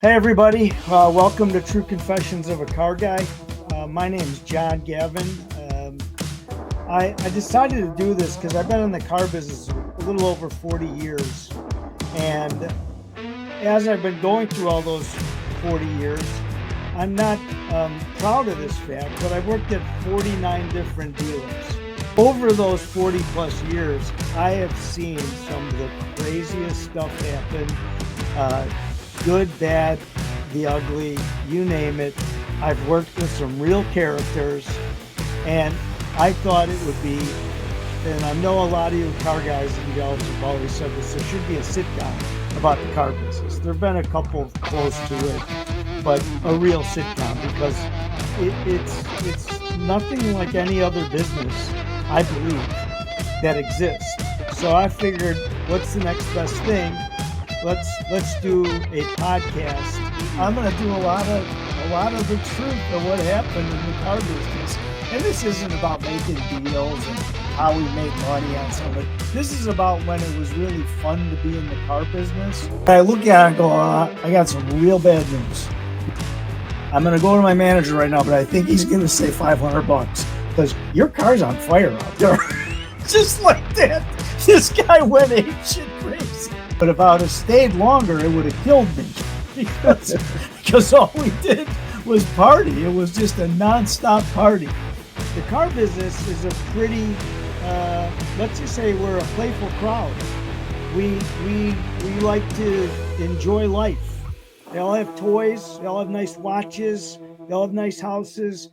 Hey everybody, welcome to True Confessions of a Car Guy. My name's John Gavin. I decided to do this because I've been in the car business a little over 40 years. And as I've been going through all those 40 years, I'm not proud of this fact, but I've worked at 49 different dealers. Over those 40 plus years, I have seen some of the craziest stuff happen. Good, bad, the ugly, you name it. I've worked with some real characters, and I thought it would be, and I know a lot of you car guys and gals have always said this, there should be a sitcom about the car business. There have been a couple close to it, but a real sitcom, because it's nothing like any other business, I believe, that exists. So I figured, what's the next best thing? Let's do a podcast. I'm going to do a lot of the truth of what happened in the car business. And this isn't about making deals and how we made money on something. This is about when it was really fun to be in the car business. I look at it and go, I got some real bad news. I'm going to go to my manager right now, but I think he's going to say $500 because your car's on fire out there. Just like that. This guy went apeshit crazy. But if I would have stayed longer, it would have killed me because all we did was party. It was just a nonstop party. The car business is a pretty, let's just say we're a playful crowd. We like to enjoy life. They all have toys. They all have nice watches. They all have nice houses,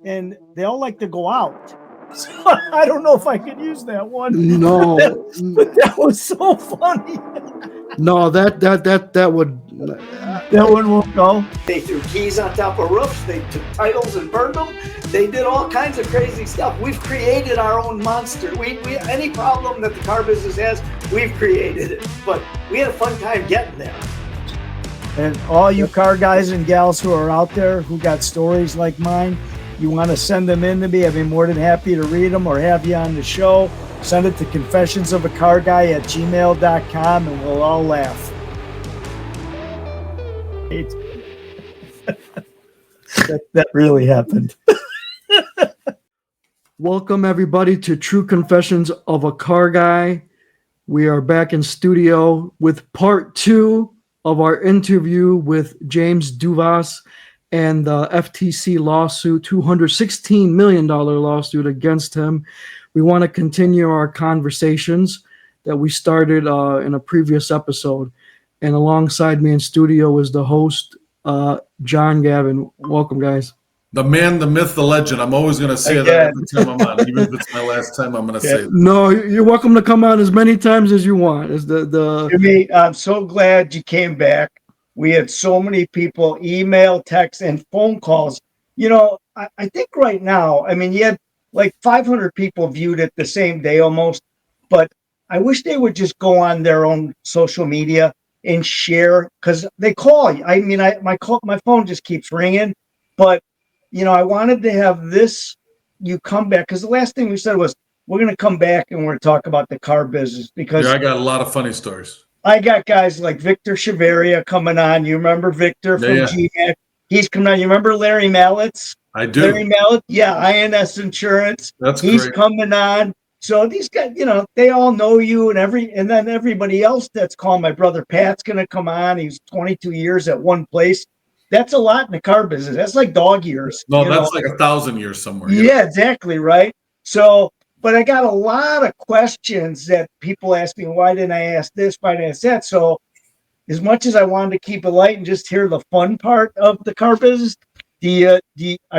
and they all like to go out. So I don't know if I could use that one. No, but that was so funny. No, that one won't go. They threw keys on top of roofs. They took titles and burned them. They did all kinds of crazy stuff. We've created our own monster. We any problem that the car business has, we've created it. But we had a fun time getting there. And all you car guys and gals who are out there who got stories like mine, you want to send them in to me, I'd be more than happy to read them or have you on the show. Send it to confessionsofacarguy@gmail.com and we'll all laugh. that really happened. Welcome everybody to True Confessions of a Car Guy. We are back in studio with part 2 of our interview with James Douvas and the FTC lawsuit, $216 million lawsuit against him. We want to continue our conversations that we started in a previous episode. And alongside me in studio is the host, John Gavin. Welcome, guys. The man, the myth, the legend. I'm always going to say that every time I'm on. Even if it's my last time, I'm going to say that. No, you're welcome to come on as many times as you want. Jimmy, I'm so glad you came back. We had so many people email, text, and phone calls. You know, I think right now, I mean, you had like 500 people viewed it the same day almost, but I wish they would just go on their own social media and share, because they call you. I mean, my phone just keeps ringing, but, you know, I wanted to have you come back, because the last thing we said was, we're going to come back and we're going to talk about the car business, because I got a lot of funny stories. I got guys like Victor Chavarria coming on. You remember Victor from GMAC? He's coming on. You remember Larry Mallets? I do. Larry Mallet, yeah, INS Insurance. He's great. Coming on. So these guys, you know, they all know you, and then everybody else that's calling. My brother Pat's going to come on. He's 22 years at one place. That's a lot in the car business. That's like dog years. No, that's like 1,000 years somewhere. Yeah, exactly, right? So, but I got a lot of questions that people ask me, why didn't I ask this? Why didn't I ask that? So as much as I wanted to keep it light and just hear the fun part of the car business, are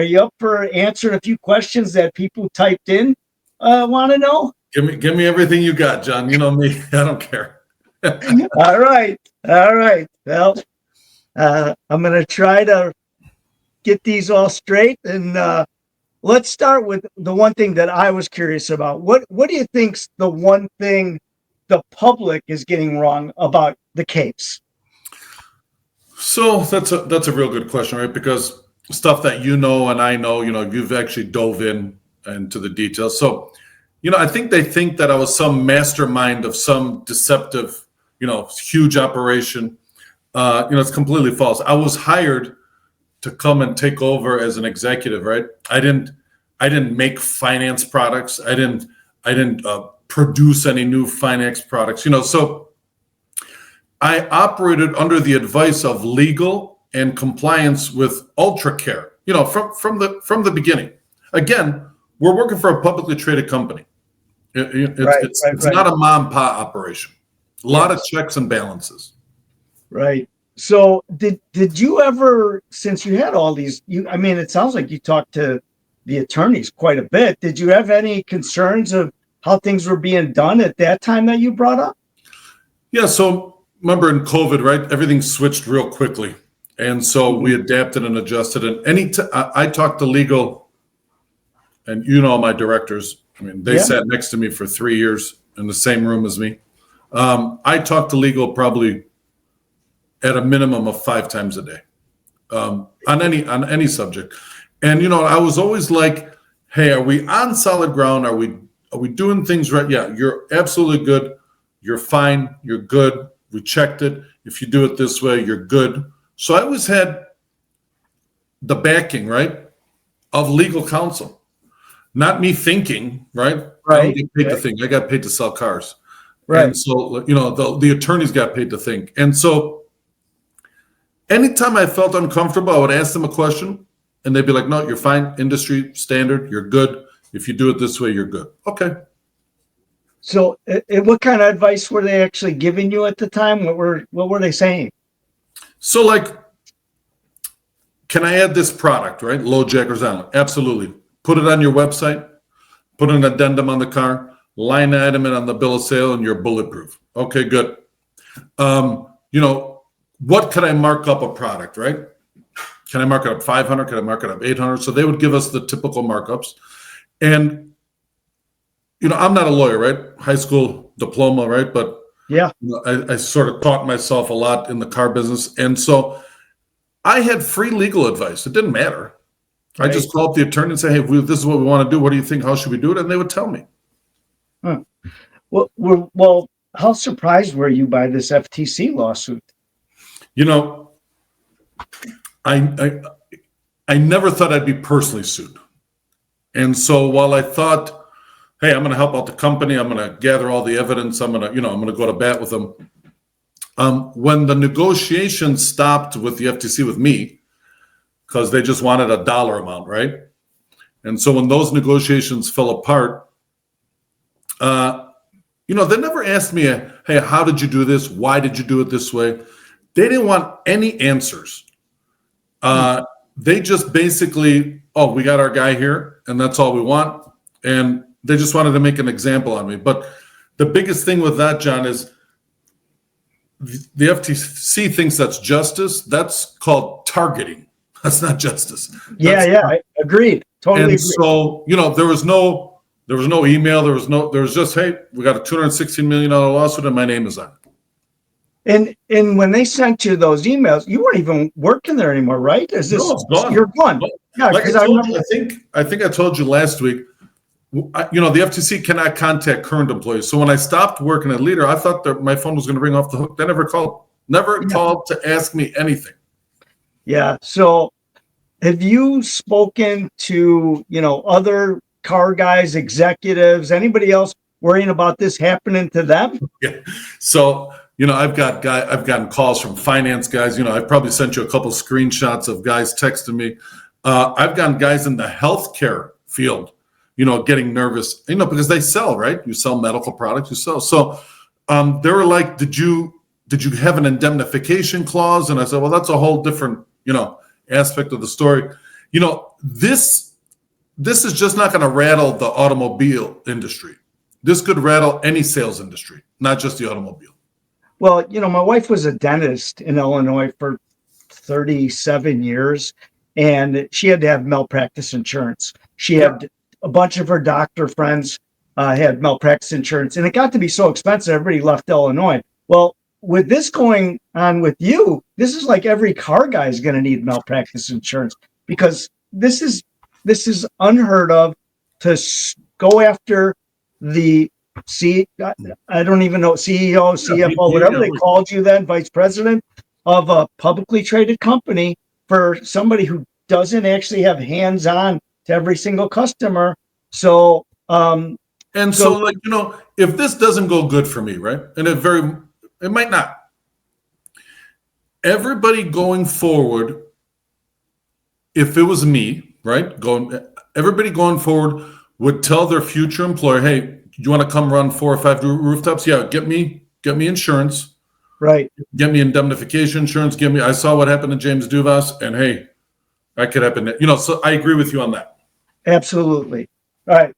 you up for answering a few questions that people typed in want to know? Give me everything you got, John. You know me. I don't care. All right. Well, I'm going to try to get these all straight, and let's start with the one thing that I was curious about. What do you think's the one thing the public is getting wrong about the case? So that's a real good question, right? Because stuff that you know and I know, you've actually dove into the details. So, I think they think that I was some mastermind of some deceptive, huge operation. It's completely false. I was hired to come and take over as an executive, right? I didn't make finance products. I didn't produce any new finance products. So I operated under the advice of legal and compliance with Ultra Care. From the beginning. Again, we're working for a publicly traded company. It's not a mom and pop operation. A lot of checks and balances. Right. So did you ever, since you had all these, it sounds like you talked to the attorneys quite a bit. Did you have any concerns of how things were being done at that time that you brought up? Yeah. So remember in COVID, right? Everything switched real quickly. And so we adapted and adjusted. And I talked to legal, and my directors. They sat next to me for 3 years in the same room as me. I talked to legal probably at a minimum of 5 times a day on any subject. And I was always like, "Hey, are we on solid ground? Are we doing things right? Yeah, you're absolutely good. You're fine. You're good. We checked it. If you do it this way, you're good." So I always had the backing, right, of legal counsel. Not me thinking, right? I don't get paid to think. I got paid to sell cars. Right. And so, the attorneys got paid to think. And so anytime I felt uncomfortable, I would ask them a question and they'd be like, "No, you're fine. Industry standard. You're good. If you do it this way, you're good." Okay. So what kind of advice were they actually giving you at the time? What were they saying? So can I add this product, right? Low Jackers Island. Absolutely. Put it on your website, put an addendum on the car, line item it on the bill of sale, and you're bulletproof. Okay, good. What can I mark up a product, right? Can I mark it up 500? Can I mark it up 800? So they would give us the typical markups. And, I'm not a lawyer, right? High school diploma, right? But yeah, I sort of taught myself a lot in the car business. And so I had free legal advice. It didn't matter. Right. I just called up the attorney and say, "Hey, this is what we want to do. What do you think? How should we do it?" And they would tell me. Huh. Well, how surprised were you by this FTC lawsuit? I never thought I'd be personally sued. And so while I thought, "Hey, I'm going to help out the company. I'm going to gather all the evidence. I'm going to go to bat with them." When the negotiations stopped with the FTC with me, because they just wanted a dollar amount, right? And so when those negotiations fell apart, they never asked me, "Hey, how did you do this? Why did you do it this way?" They didn't want any answers. They just basically, "Oh, we got our guy here, and that's all we want." And they just wanted to make an example on me. But the biggest thing with that, John, is the FTC thinks that's justice. That's called targeting. That's not justice. I agreed. Totally and agreed. So, there was no email. There was just, "Hey, we got a $216 million lawsuit and my name is on it." And when they sent you those emails, you weren't even working there anymore, right? No, it's gone. You're gone. Yeah, because I think I told you last week, the FTC cannot contact current employees. So when I stopped working at Leader, I thought that my phone was going to ring off the hook. They never called to ask me anything. Yeah. So have you spoken to, other car guys, executives, anybody else worrying about this happening to them? Yeah. So, I've gotten calls from finance guys. I've probably sent you a couple screenshots of guys texting me. I've gotten guys in the healthcare field, getting nervous, because they sell, right? You sell medical products, you sell. So they were like, did you have an indemnification clause? And I said, well, that's a whole different, aspect of the story. This is just not going to rattle the automobile industry. This could rattle any sales industry, not just the automobile. Well, my wife was a dentist in Illinois for 37 years, and she had to have malpractice insurance. She had a bunch of her doctor friends had malpractice insurance, and it got to be so expensive, everybody left Illinois. Well, with this going on with you, this is like every car guy is going to need malpractice insurance, because this is unheard of to go after the I don't even know, CEO, CFO, whatever they called you then, vice president, of a publicly traded company for somebody who doesn't actually have hands-on to every single customer. So, and so like, if this doesn't go good for me, right? And it might not. Everybody going forward, if it was me, right? Everybody going forward would tell their future employer, hey, you want to come run 4 or 5 rooftops? Yeah, get me insurance. Right. Get me indemnification insurance. I saw what happened to James Douvas, and hey, that could happen. So I agree with you on that. Absolutely. All right.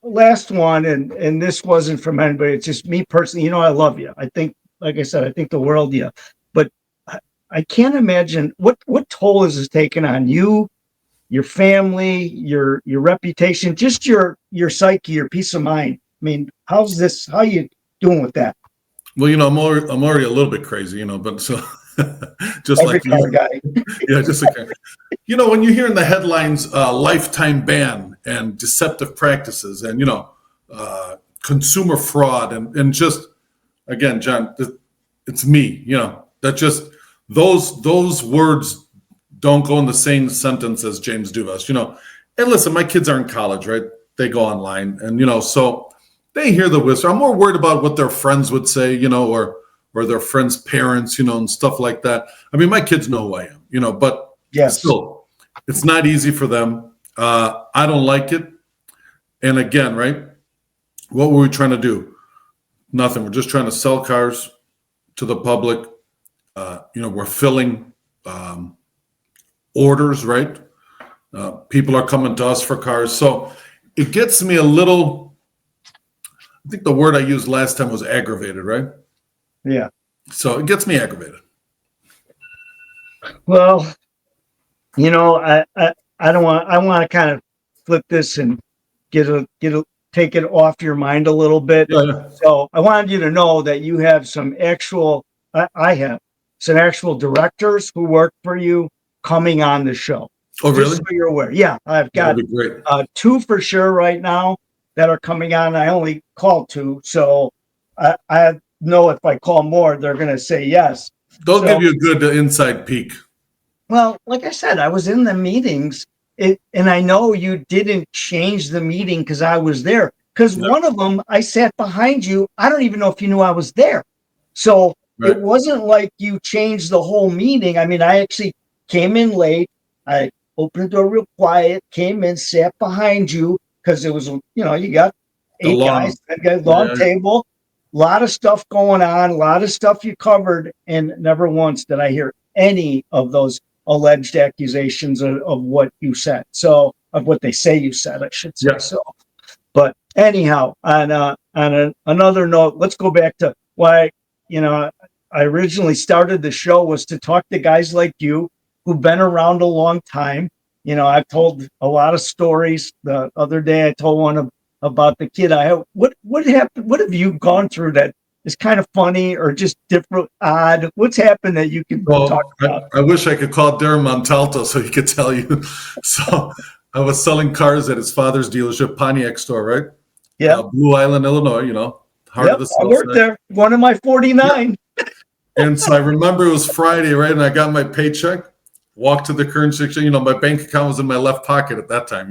Last one, and this wasn't from anybody. It's just me personally. I love you. I think, like I said, I think the world of you. But I can't imagine what toll is this taking on you, your family, your reputation, just your psyche, your peace of mind. I mean, how you doing with that? Well, I'm already a little bit crazy, but so just Every like you, guy. yeah, just like when you hear in the headlines, lifetime ban and deceptive practices, and consumer fraud, and just again, John, it's me. That just those words don't go in the same sentence as James Douvas. And listen, my kids are in college, right? They go online, and so they hear the whisper. I'm more worried about what their friends would say, or their friends' parents, and stuff like that. I mean, my kids know who I am, but yes, still, it's not easy for them. I don't like it. And again, right, what were we trying to do? Nothing. We're just trying to sell cars to the public. We're filling orders, right? People are coming to us for cars. So it gets me a little, I think the word I used last time was aggravated, right? Yeah. So it gets me aggravated. Well, I want to kind of flip this and take it off your mind a little bit. Yeah. So I wanted you to know that you have some I have some actual directors who work for you coming on the show. Oh, really? Just so you're aware. Yeah, I've got That'd be great. 2 for sure right now that are coming on. I only called 2, so I know if I call more, they're going to say yes. They'll give you a good inside peek. Well, like I said, I was in the meetings, and I know you didn't change the meeting because I was there. Because one of them, I sat behind you. I don't even know if you knew I was there. So It wasn't like you changed the whole meeting. I mean, I actually came in late. I opened the door real quiet, came in, sat behind you because it was, you got 8 guys, got a long table, a lot of stuff going on, a lot of stuff you covered, and never once did I hear any of those alleged accusations of what you said. So, of what they say you said, I should say. Yeah. So, but anyhow, on another note, let's go back to why, I originally started the show was to talk to guys like you who've been around a long time. I've told a lot of stories. The other day I told one about the kid I have. What happened? What have you gone through that is kind of funny or just different, odd? What's happened that you can talk about? I wish I could call Darren Montalto so he could tell you. So I was selling cars at his father's dealership, Pontiac store, right? Yeah. Blue Island, Illinois, heart of the South I worked there. One of my 49. Yeah. And so I remember it was Friday, right? And I got my paycheck, walked to the currency exchange. My bank account was in my left pocket at that time.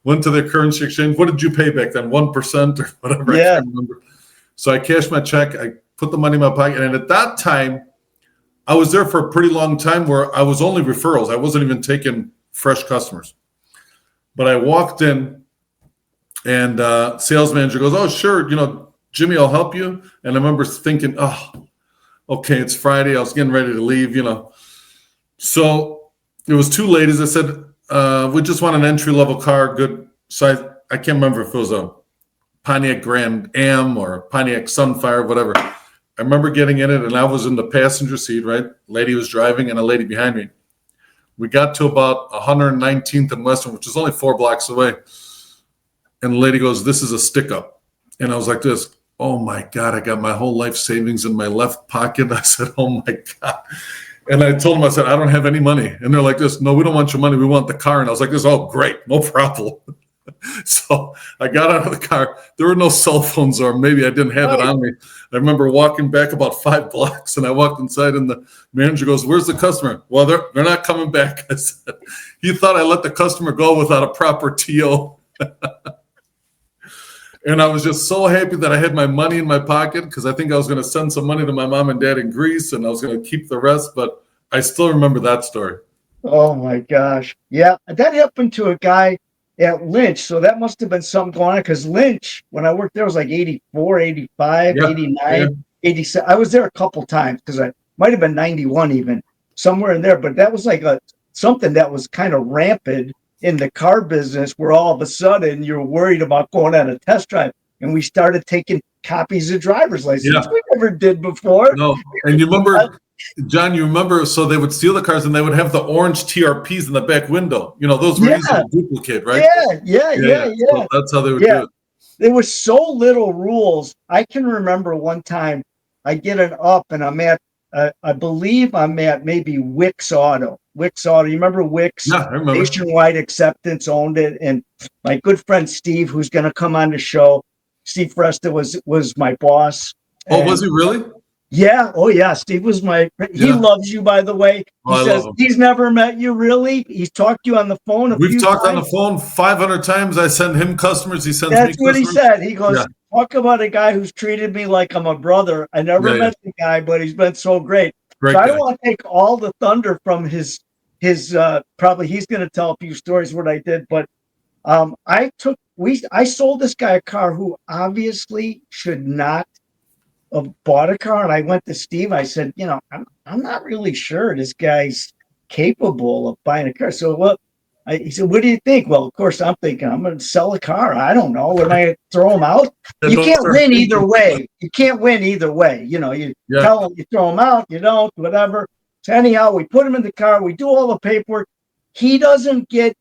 Went to the currency exchange. What did you pay back then? 1% or whatever. Yeah. I can't remember. So I cashed my check. I put the money in my pocket. And at that time, I was there for a pretty long time where I was only referrals. I wasn't even taking fresh customers. But I walked in and sales manager goes, oh, sure. Jimmy, I'll help you. And I remember thinking, oh, okay, it's Friday. I was getting ready to leave, So it was 2 ladies. I said, we just want an entry-level car, good. So I can't remember if it was a Pontiac Grand Am or Pontiac Sunfire, whatever. I remember getting in it, and I was in the passenger seat, right? Lady was driving and a lady behind me. We got to about 119th and Western, which is only 4 blocks away. And the lady goes, this is a stick-up. And I was like this. Oh my God, I got my whole life savings in my left pocket. I said, oh my God. And I told them, I said, I don't have any money. And they're like this, no, we don't want your money. We want the car. And I was like this, oh, great, no problem. So I got out of the car. There were no cell phones, or maybe I didn't have it on me. I remember walking back about 5 blocks, and I walked inside, and the manager goes, "Where's the customer?" "Well, they're not coming back." I said, he thought I let the customer go without a proper TO. And I was just so happy that I had my money in my pocket, because I think I was going to send some money to my mom and dad in Greece, and I was going to keep the rest. But I still remember that story. Oh my gosh. Yeah, that happened to a guy at Lynch. So that must have been something going on, because Lynch, when I worked there, was like 84, 85, Yeah, 89, 87. I was there a couple times, because I might have been 91 even, somewhere in there. But that was like something that was kind of rampant in the car business, where all of a sudden you're worried about going on a test drive. And we started taking copies of driver's license. We never did before. No, and you remember, John, so they would steal the cars, and they would have the orange TRPs in the back window. Those were easy to duplicate, right? Yeah. So that's how they would do it. There was so little rules. I can remember one time I get an up, and I'm at, I believe I'm at maybe Wix Auto. Wix Auto. You remember Wix? Yeah, I remember. Nationwide Acceptance owned it. And my good friend Steve, who's going to come on the show, Steve Fresta was my boss. Oh, was he really? Yeah. Oh, yeah. Steve was he loves you, by the way. He says he's never met you, really. He's talked to you on the phone. We've talked on the phone 500 times. I send him customers. He sends me customers. That's what he said. He goes, talk about a guy who's treated me like I'm a brother. I never met the guy, but he's been so great. So I don't want to take all the thunder from his probably he's going to tell a few stories what I did, but I sold this guy a car who obviously should not have bought a car. And I went to Steve. I said, I'm not really sure this guy's capable of buying a car. So he said, what do you think? Well, of course, I'm thinking I'm going to sell a car. I don't know. Am I going to throw him out? You can't win either way. You can't win either way. You tell him, you throw him out, you don't, whatever. So anyhow, we put him in the car. We do all the paperwork. He doesn't get,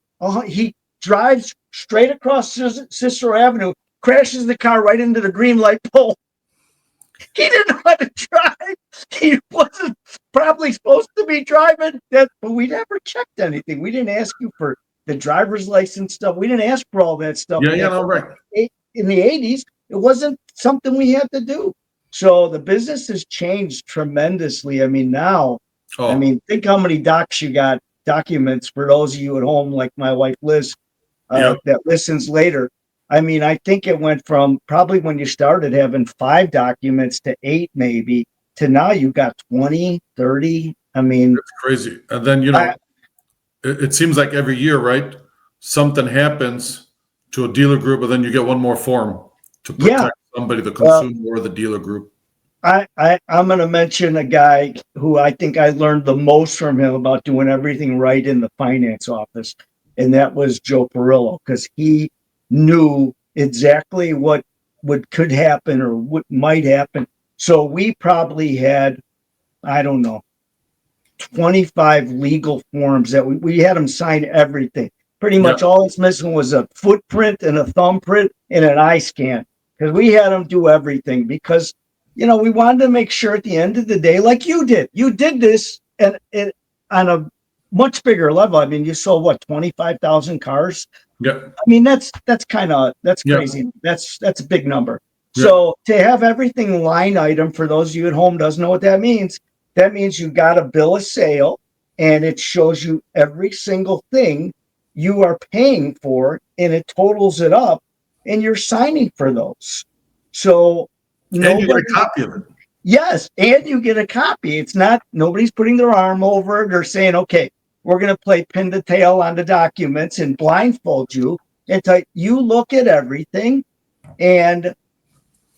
he drives straight across Cicero Avenue, crashes the car right into the green light pole. He didn't know how to drive. He wasn't probably supposed to be driving that, but we never checked anything. We didn't ask you for the driver's license stuff. We didn't ask for all that stuff. Right. In the 80s, it wasn't something we had to do. So the business has changed tremendously. I mean, now, think how many documents for those of you at home, like my wife Liz, that listens later. I mean, I think it went from probably when you started having 5 documents to 8 maybe, to now you've got 20, 30. I mean, it's crazy. And then, it seems like every year, right? Something happens to a dealer group, and then you get one more form to protect somebody, the consumer or the dealer group. I'm going to mention a guy who I think I learned the most from him about doing everything right in the finance office. And that was Joe Perillo, because he knew exactly what could happen or what might happen. So we probably had, I don't know, 25 legal forms that we had them sign everything. Pretty much all it's missing was a footprint and a thumbprint and an eye scan, because we had them do everything, because we wanted to make sure at the end of the day, like you did this and on a much bigger level. I mean, you sold 25,000 cars. Yeah. I mean, that's crazy. That's a big number. Yeah. So to have everything line item, for those of you at home doesn't know what that means you got a bill of sale, and it shows you every single thing you are paying for, and it totals it up, and you're signing for those. So and you get a copy of it. Yes, and you get a copy. It's not, nobody's putting their arm over it or saying, okay, we're going to play pin the tail on the documents and blindfold you. You look at everything, and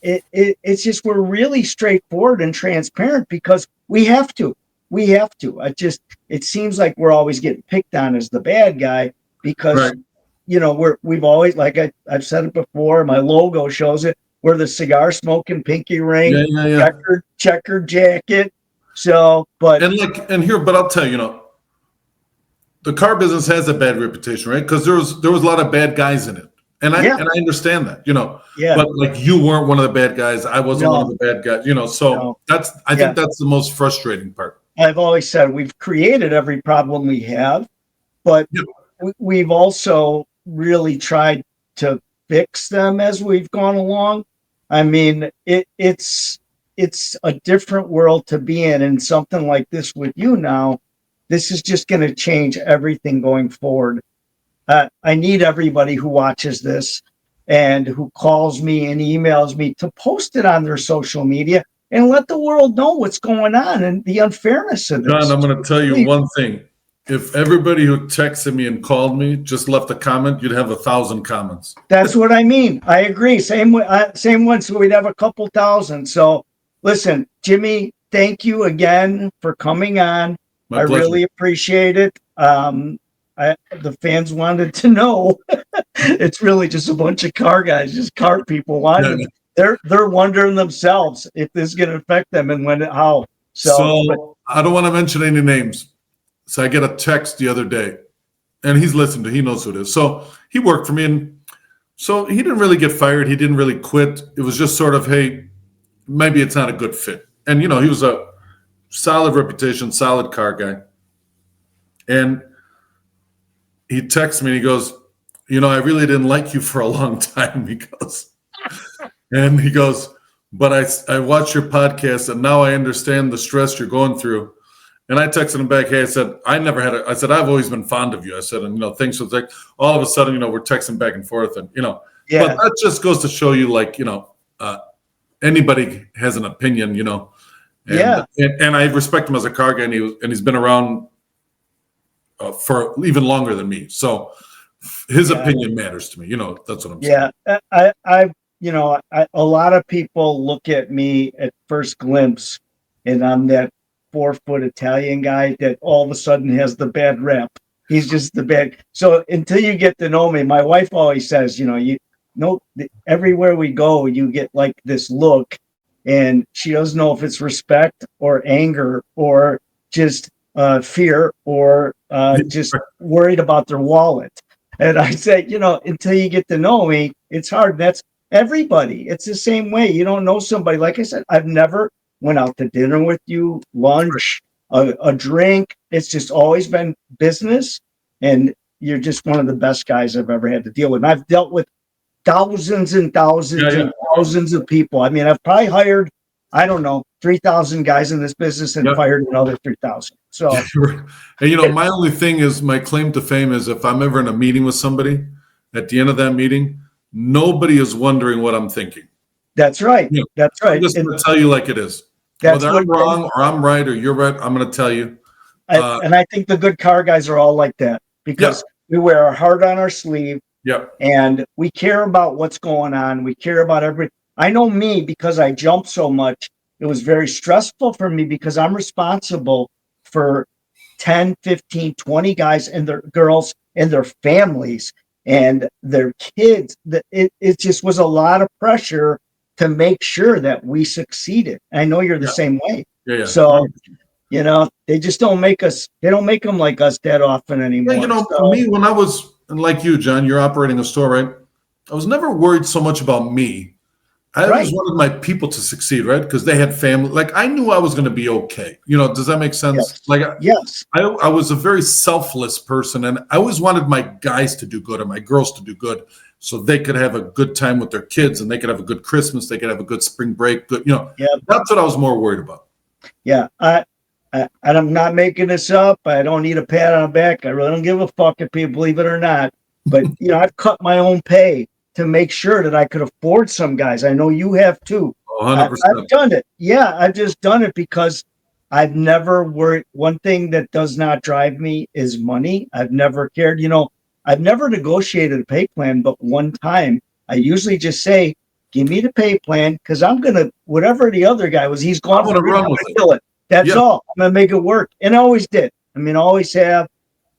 it's just, we're really straightforward and transparent, because we have to. It seems like we're always getting picked on as the bad guy, because we've always, like I've said it before, my logo shows it. We're the cigar smoking pinky ring, checkered jacket. So, but I'll tell you, the car business has a bad reputation, right? Because there was a lot of bad guys in it, and I understand that, But like, you weren't one of the bad guys. I wasn't one of the bad guys, So I think that's the most frustrating part. I've always said we've created every problem we have, but we've also really tried to fix them as we've gone along. I mean, it's a different world to be in, and something like this with you now, this is just going to change everything going forward. I need everybody who watches this and who calls me and emails me to post it on their social media and let the world know what's going on and the unfairness of this. John, I'm going to tell you one thing. If everybody who texted me and called me just left a comment, you'd have 1,000 comments. That's what I mean. I agree. Same one. So we'd have a couple thousand. So listen, Jimmy, thank you again for coming on. My pleasure. Really appreciate it. The fans wanted to know. It's really just a bunch of car guys, just car people wanting. Yeah. They're wondering themselves if this is going to affect them and when, how. So I don't want to mention any names. So I get a text the other day, and he's listened to. He knows who it is. So he worked for me, and so he didn't really get fired. He didn't really quit. It was just sort of, hey, maybe it's not a good fit. And he was a solid reputation, solid car guy. And he texts me and he goes, I really didn't like you for a long time. He goes, but I watched your podcast and now I understand the stress you're going through. And I texted him back, hey, I said, I said, I've always been fond of you. I said, and things was like, all of a sudden, we're texting back and forth and, yeah. But that just goes to show you, like, anybody has an opinion, and, yeah. And I respect him as a car guy, and he's been around for even longer than me. So his opinion matters to me. That's what I'm saying. Yeah. A lot of people look at me at first glimpse, and I'm that 4-foot Italian guy that all of a sudden has the bad rep. He's just the bad. So until you get to know me, my wife always says, everywhere we go, you get like this look, and she doesn't know if it's respect or anger or just fear or just worried about their wallet. And I say, until you get to know me, it's hard. That's everybody. It's the same way. You don't know somebody. Like I said, I've never went out to dinner with you, lunch, a drink. It's just always been business. And you're just one of the best guys I've ever had to deal with. And I've dealt with thousands and thousands and thousands of people. I mean, I've probably hired, 3,000 guys in this business and fired another 3,000. So, and my only thing is, my claim to fame is, if I'm ever in a meeting with somebody, at the end of that meeting, nobody is wondering what I'm thinking. That's right. That's right. I'm just going to tell you like it is. Whether I'm wrong or I'm right or you're right, I'm going to tell you. And I think the good car guys are all like that, because we wear our heart on our sleeve. Yep. And we care about what's going on. We care about everything. I know me, because I jump so much, it was very stressful for me, because I'm responsible for 10, 15, 20 guys and their girls and their families and their kids. It just was a lot of pressure to make sure that we succeeded. I know you're the same way. Yeah. So, they just don't make them like us that often anymore. Yeah, me, when I was, and like you, John, you're operating a store, right? I was never worried so much about me. I always wanted my people to succeed, right? Because they had family. Like, I knew I was going to be okay. Does that make sense? Yes. Like, yes. I was a very selfless person, and I always wanted my guys to do good and my girls to do good, so they could have a good time with their kids, and they could have a good Christmas. They could have a good spring break. Good, That's what I was more worried about. Yeah. I'm not making this up. I don't need a pat on the back. I really don't give a fuck if people believe it or not. But, I've cut my own pay to make sure that I could afford some guys. I know you have too. 100%. I've done it. Yeah, I've just done it because I've never worried. One thing that does not drive me is money. I've never cared. I've never negotiated a pay plan, but one time I usually just say, give me the pay plan, because I'm going to, whatever the other guy was, he's gone to run with it. That's all. I'm going to make it work. And I always did. Always have.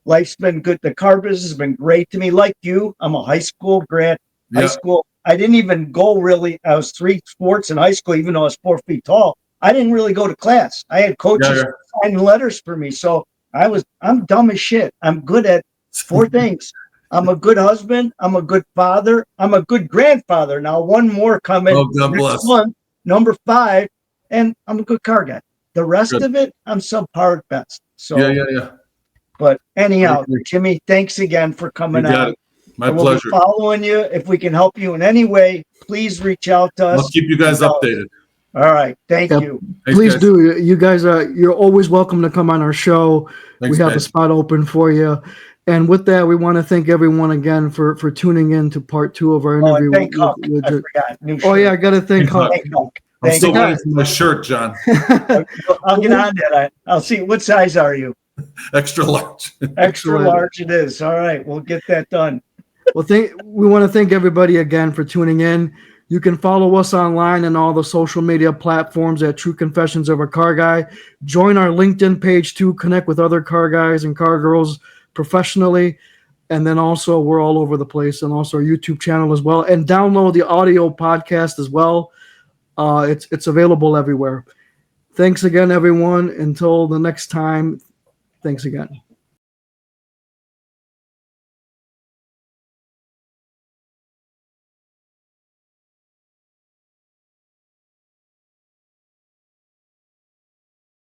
Life's been good. The car business has been great to me. Like you, I'm a high school grad. High school. I didn't even go really. I was 3 sports in high school, even though I was 4 feet tall. I didn't really go to class. I had coaches signing letters for me. So I'm dumb as shit. I'm good at 4 things. I'm a good husband. I'm a good father. I'm a good grandfather. Now, one more coming. Oh, God bless. One, number 5. And I'm a good car guy. The rest of it, I'm subpar at best. So yeah. But anyhow, Jimmy, thanks again for coming out. My And we'll pleasure. be following you. If we can help you in any way, please reach out to us. I'll keep you guys updated. All right. Thank Yep. you. Thanks, Please guys. do. You guys you're always welcome to come on our show. Thanks, we have a guys. spot open for you. And with that, we want to thank everyone again for tuning in to part 2 of our Oh, interview. and thank Huck. with I forgot. New Oh shirt. yeah, I got to thank Thanks, Huck. Huck. Thank Huck. I'm Thank still you. waiting for my shirt, John. I'll get on that. I'll see. What size are you? Extra large. Extra Excellent. large it is. All right. We'll get that done. Well, we want to thank everybody again for tuning in. You can follow us online and all the social media platforms at True Confessions of a Car Guy. Join our LinkedIn page to connect with other car guys and car girls professionally. And then also we're all over the place, and also our YouTube channel as well. And download the audio podcast as well. It's available everywhere. Thanks again, everyone. Until the next time, thanks again.